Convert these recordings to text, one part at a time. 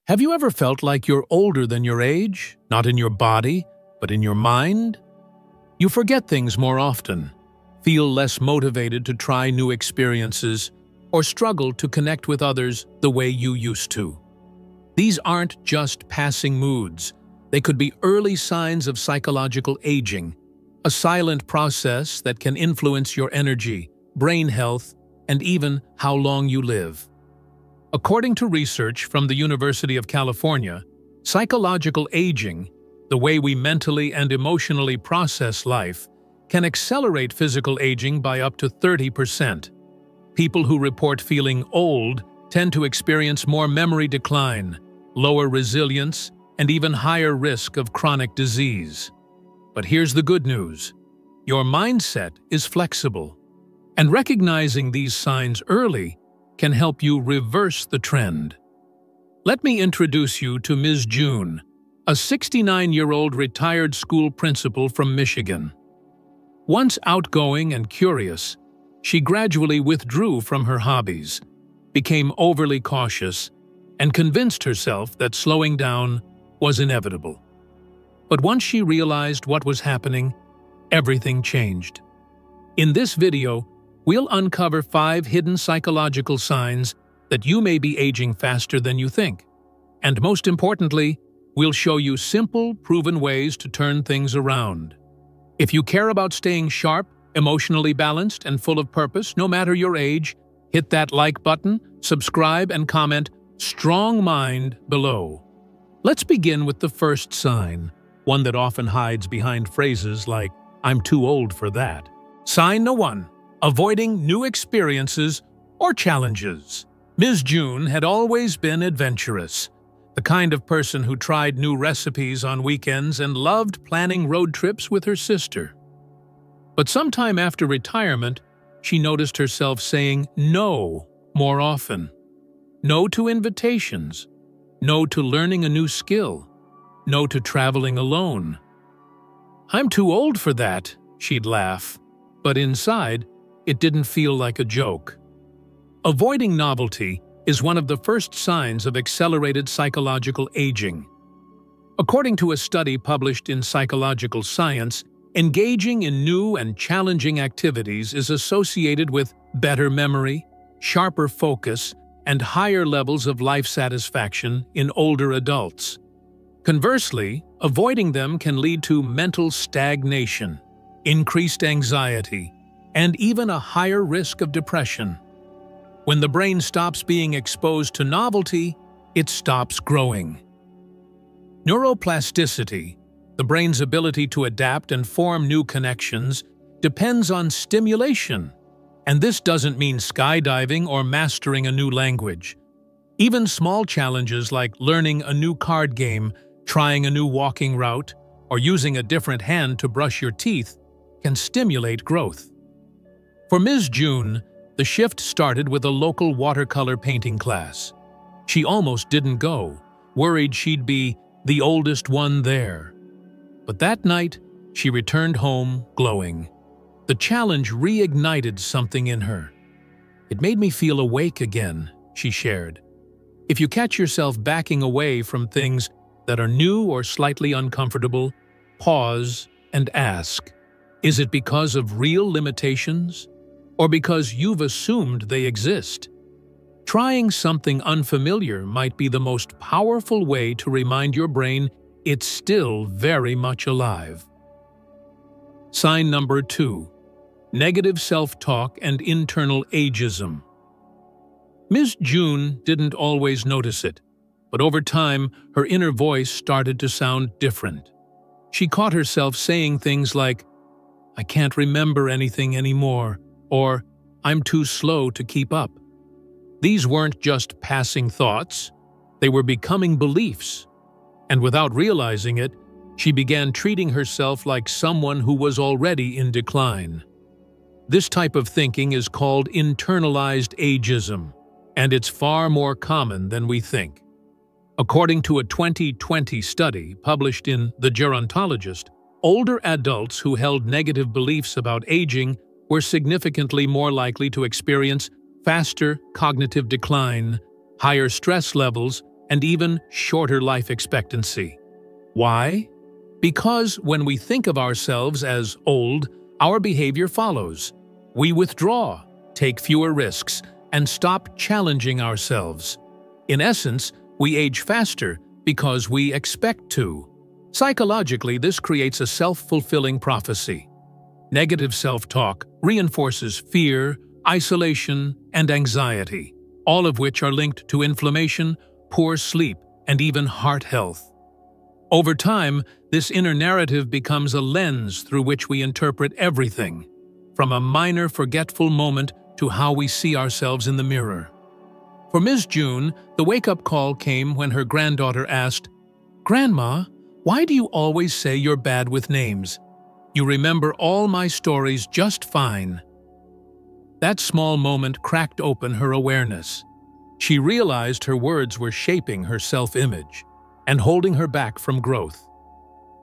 Have you ever felt like you're older than your age, not in your body, but in your mind? You forget things more often, feel less motivated to try new experiences, or struggle to connect with others the way you used to. These aren't just passing moods. They could be early signs of psychological aging, a silent process that can influence your energy, brain health, and even how long you live. According to research from the University of California, psychological aging, the way we mentally and emotionally process life, can accelerate physical aging by up to 30%. People who report feeling old tend to experience more memory decline, lower resilience, and even higher risk of chronic disease. But here's the good news. Your mindset is flexible, and recognizing these signs early can help you reverse the trend. Let me introduce you to Ms. June, a 69-year-old retired school principal from Michigan. Once outgoing and curious, she gradually withdrew from her hobbies, became overly cautious, and convinced herself that slowing down was inevitable. But once she realized what was happening, everything changed. In this video, we'll uncover 5 hidden psychological signs that you may be aging faster than you think. And most importantly, we'll show you simple, proven ways to turn things around. If you care about staying sharp, emotionally balanced, and full of purpose, no matter your age, hit that like button, subscribe, and comment "Strong Mind" below. Let's begin with the first sign, one that often hides behind phrases like, "I'm too old for that." Sign No. 1. Avoiding new experiences or challenges. Ms. June had always been adventurous, the kind of person who tried new recipes on weekends and loved planning road trips with her sister. But sometime after retirement, she noticed herself saying no more often. No to invitations, no to learning a new skill, no to traveling alone. "I'm too old for that," she'd laugh, but inside, it didn't feel like a joke. Avoiding novelty is one of the first signs of accelerated psychological aging. According to a study published in Psychological Science, engaging in new and challenging activities is associated with better memory, sharper focus, and higher levels of life satisfaction in older adults. Conversely, avoiding them can lead to mental stagnation, increased anxiety, and even a higher risk of depression. When the brain stops being exposed to novelty, it stops growing. Neuroplasticity, the brain's ability to adapt and form new connections, depends on stimulation. And this doesn't mean skydiving or mastering a new language. Even small challenges like learning a new card game, trying a new walking route, or using a different hand to brush your teeth can stimulate growth. For Ms. June, the shift started with a local watercolor painting class. She almost didn't go, worried she'd be the oldest one there. But that night, she returned home glowing. The challenge reignited something in her. "It made me feel awake again," she shared. If you catch yourself backing away from things that are new or slightly uncomfortable, pause and ask, is it because of real limitations? Or because you've assumed they exist? Trying something unfamiliar might be the most powerful way to remind your brain it's still very much alive. Sign number 2. Negative self-talk and internal ageism. Ms. June didn't always notice it, but over time, her inner voice started to sound different. She caught herself saying things like, "I can't remember anything anymore," or "I'm too slow to keep up." These weren't just passing thoughts, they were becoming beliefs. And without realizing it, she began treating herself like someone who was already in decline. This type of thinking is called internalized ageism, and it's far more common than we think. According to a 2020 study published in The Gerontologist, older adults who held negative beliefs about aging were significantly more likely to experience faster cognitive decline, higher stress levels, and even shorter life expectancy. Why? Because when we think of ourselves as old, our behavior follows. We withdraw, take fewer risks, and stop challenging ourselves. In essence, we age faster because we expect to. Psychologically, this creates a self-fulfilling prophecy. Negative self-talk reinforces fear, isolation, and anxiety, all of which are linked to inflammation, poor sleep, and even heart health. Over time, this inner narrative becomes a lens through which we interpret everything, from a minor forgetful moment to how we see ourselves in the mirror. For Ms. June, the wake-up call came when her granddaughter asked, "Grandma, why do you always say you're bad with names? You remember all my stories just fine." That small moment cracked open her awareness. She realized her words were shaping her self-image and holding her back from growth.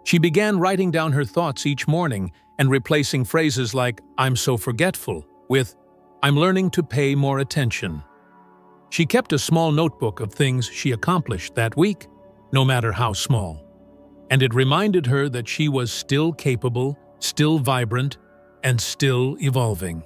She began writing down her thoughts each morning and replacing phrases like, "I'm so forgetful," with, "I'm learning to pay more attention." She kept a small notebook of things she accomplished that week, no matter how small. And it reminded her that she was still capable, still vibrant, and still evolving.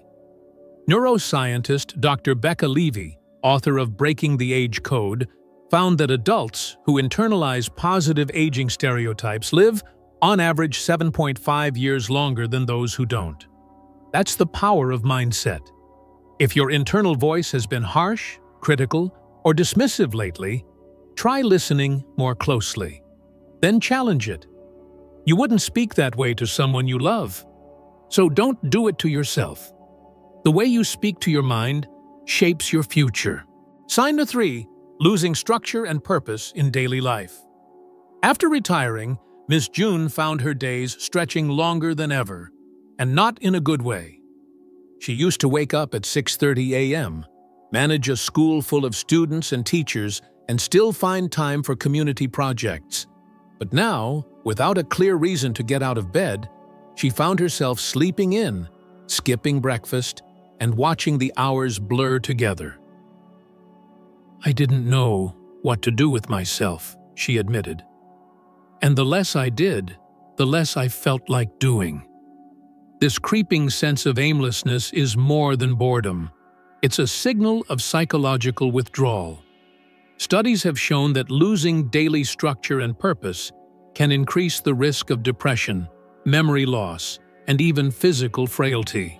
Neuroscientist Dr. Becca Levy, author of Breaking the Age Code, found that adults who internalize positive aging stereotypes live, on average, 7.5 years longer than those who don't. That's the power of mindset. If your internal voice has been harsh, critical, or dismissive lately, try listening more closely. Then challenge it. You wouldn't speak that way to someone you love, so don't do it to yourself. The way you speak to your mind shapes your future. Sign No. 3, losing structure and purpose in daily life. After retiring, Miss June found her days stretching longer than ever, and not in a good way. She used to wake up at 6:30 a.m., manage a school full of students and teachers, and still find time for community projects. But now, without a clear reason to get out of bed, she found herself sleeping in, skipping breakfast, and watching the hours blur together. "I didn't know what to do with myself," she admitted. "And the less I did, the less I felt like doing." This creeping sense of aimlessness is more than boredom. It's a signal of psychological withdrawal. Studies have shown that losing daily structure and purpose can increase the risk of depression, memory loss, and even physical frailty.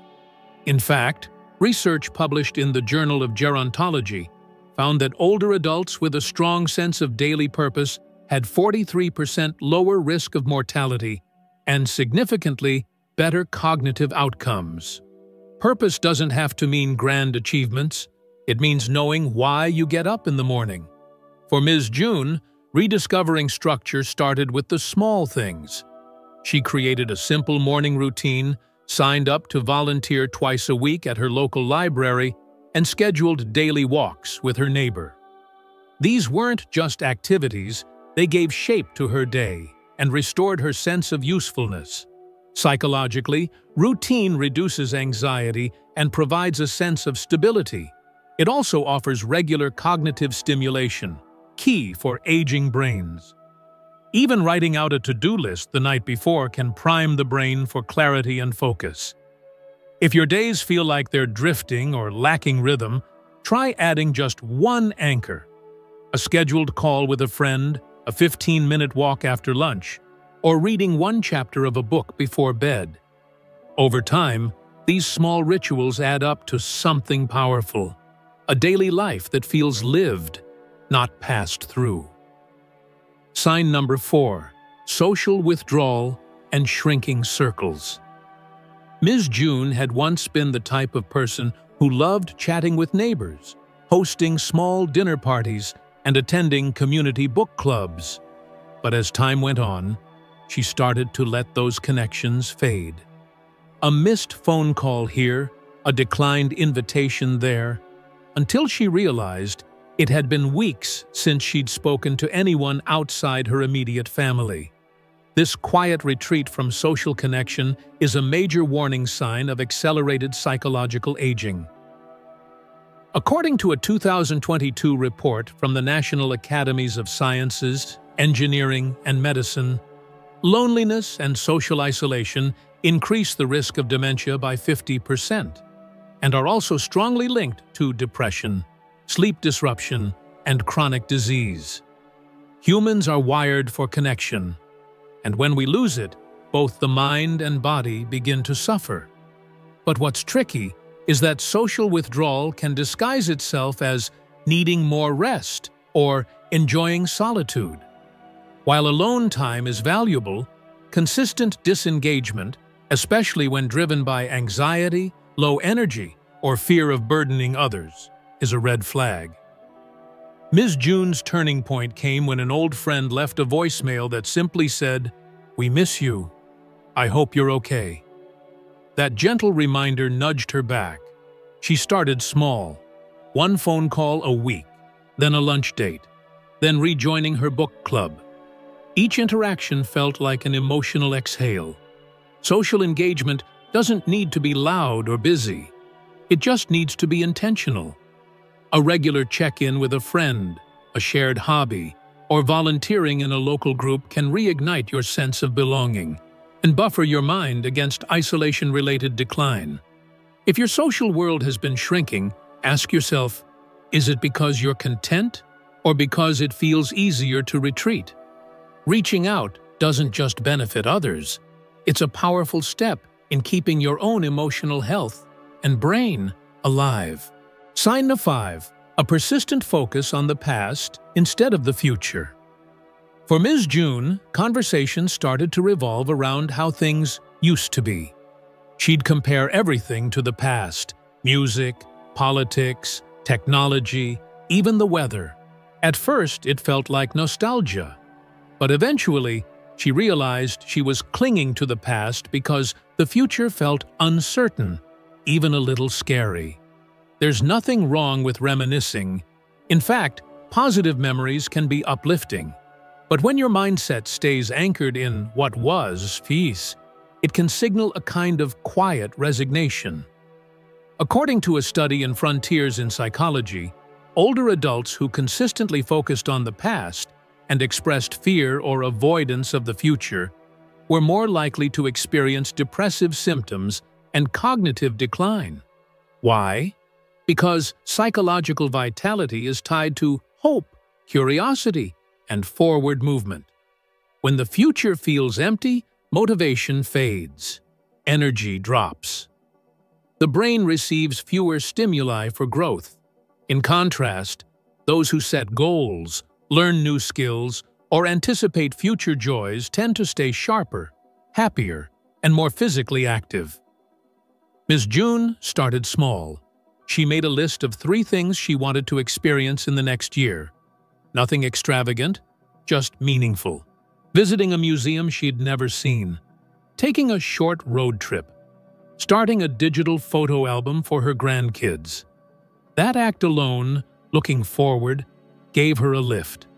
In fact, research published in the Journal of Gerontology found that older adults with a strong sense of daily purpose had 43% lower risk of mortality and significantly better cognitive outcomes. Purpose doesn't have to mean grand achievements. It means knowing why you get up in the morning. For Ms. June, rediscovering structure started with the small things. She created a simple morning routine, signed up to volunteer twice a week at her local library, and scheduled daily walks with her neighbor. These weren't just activities, they gave shape to her day and restored her sense of usefulness. Psychologically, routine reduces anxiety and provides a sense of stability. It also offers regular cognitive stimulation, key for aging brains. Even writing out a to-do list the night before can prime the brain for clarity and focus. If your days feel like they're drifting or lacking rhythm, try adding just one anchor. A scheduled call with a friend, a 15-minute walk after lunch, or reading one chapter of a book before bed. Over time, these small rituals add up to something powerful, a daily life that feels lived, not passed through. Sign number 4, social withdrawal and shrinking circles. Ms. June had once been the type of person who loved chatting with neighbors, hosting small dinner parties, and attending community book clubs. But as time went on, she started to let those connections fade. A missed phone call here, a declined invitation there, until she realized it had been weeks since she'd spoken to anyone outside her immediate family. This quiet retreat from social connection is a major warning sign of accelerated psychological aging. According to a 2022 report from the National Academies of Sciences, Engineering, and Medicine, loneliness and social isolation increase the risk of dementia by 50% and are also strongly linked to depression, sleep disruption, and chronic disease. Humans are wired for connection, and when we lose it, both the mind and body begin to suffer. But what's tricky is that social withdrawal can disguise itself as needing more rest or enjoying solitude. While alone time is valuable, consistent disengagement, especially when driven by anxiety, low energy, or fear of burdening others, is a red flag. Ms. June's turning point came when an old friend left a voicemail that simply said, "We miss you. I hope you're okay." That gentle reminder nudged her back. She started small, one phone call a week, then a lunch date, then rejoining her book club. Each interaction felt like an emotional exhale. Social engagement doesn't need to be loud or busy. It just needs to be intentional. A regular check-in with a friend, a shared hobby, or volunteering in a local group can reignite your sense of belonging and buffer your mind against isolation-related decline. If your social world has been shrinking, ask yourself, is it because you're content or because it feels easier to retreat? Reaching out doesn't just benefit others. It's a powerful step in keeping your own emotional health and brain alive. Sign 5. A persistent focus on the past instead of the future. For Ms. June, conversations started to revolve around how things used to be. She'd compare everything to the past: music, politics, technology, even the weather. At first, it felt like nostalgia. But eventually, she realized she was clinging to the past because the future felt uncertain, even a little scary. There's nothing wrong with reminiscing. In fact, positive memories can be uplifting. But when your mindset stays anchored in what was peace, it can signal a kind of quiet resignation. According to a study in Frontiers in Psychology, older adults who consistently focused on the past and expressed fear or avoidance of the future were more likely to experience depressive symptoms and cognitive decline. Why? Because psychological vitality is tied to hope, curiosity, and forward movement. When the future feels empty, motivation fades. Energy drops. The brain receives fewer stimuli for growth. In contrast, those who set goals, learn new skills, or anticipate future joys tend to stay sharper, happier, and more physically active. Ms. June started small. She made a list of 3 things she wanted to experience in the next year. Nothing extravagant, just meaningful. Visiting a museum she'd never seen. Taking a short road trip. Starting a digital photo album for her grandkids. That act alone, looking forward, gave her a lift.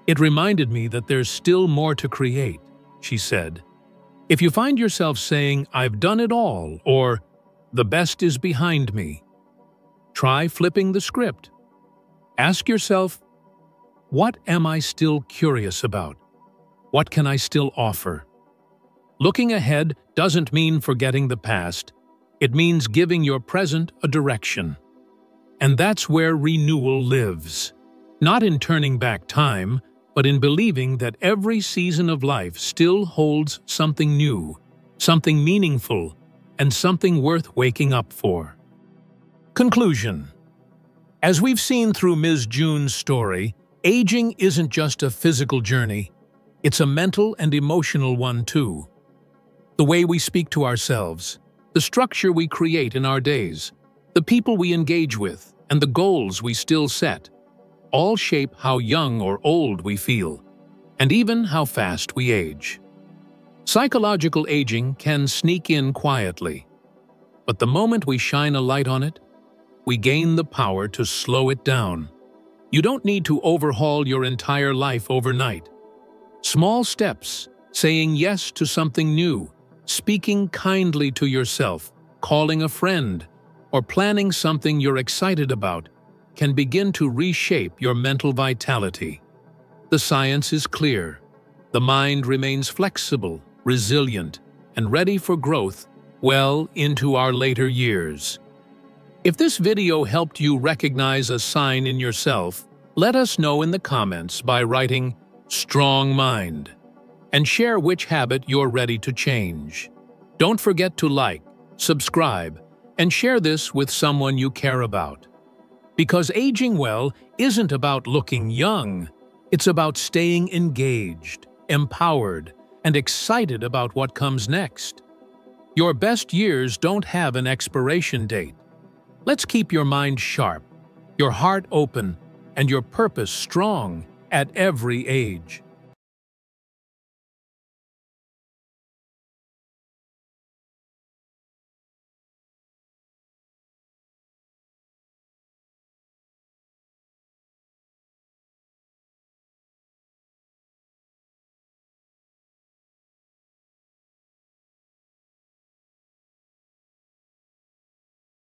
"It reminded me that there's still more to create," she said. If you find yourself saying, "I've done it all," or "the best is behind me," try flipping the script. Ask yourself, what am I still curious about? What can I still offer? Looking ahead doesn't mean forgetting the past. It means giving your present a direction. And that's where renewal lives. Not in turning back time, but in believing that every season of life still holds something new, something meaningful, and something worth waking up for. Conclusion. As we've seen through Ms. June's story, aging isn't just a physical journey, it's a mental and emotional one too. The way we speak to ourselves, the structure we create in our days, the people we engage with, and the goals we still set, all shape how young or old we feel, and even how fast we age. Psychological aging can sneak in quietly, but the moment we shine a light on it, we gain the power to slow it down. You don't need to overhaul your entire life overnight. Small steps, saying yes to something new, speaking kindly to yourself, calling a friend, or planning something you're excited about can begin to reshape your mental vitality. The science is clear. The mind remains flexible, resilient, and ready for growth well into our later years. If this video helped you recognize a sign in yourself, let us know in the comments by writing "strong mind" and share which habit you're ready to change. Don't forget to like, subscribe, and share this with someone you care about. Because aging well isn't about looking young, it's about staying engaged, empowered, and excited about what comes next. Your best years don't have an expiration date. Let's keep your mind sharp, your heart open, and your purpose strong at every age.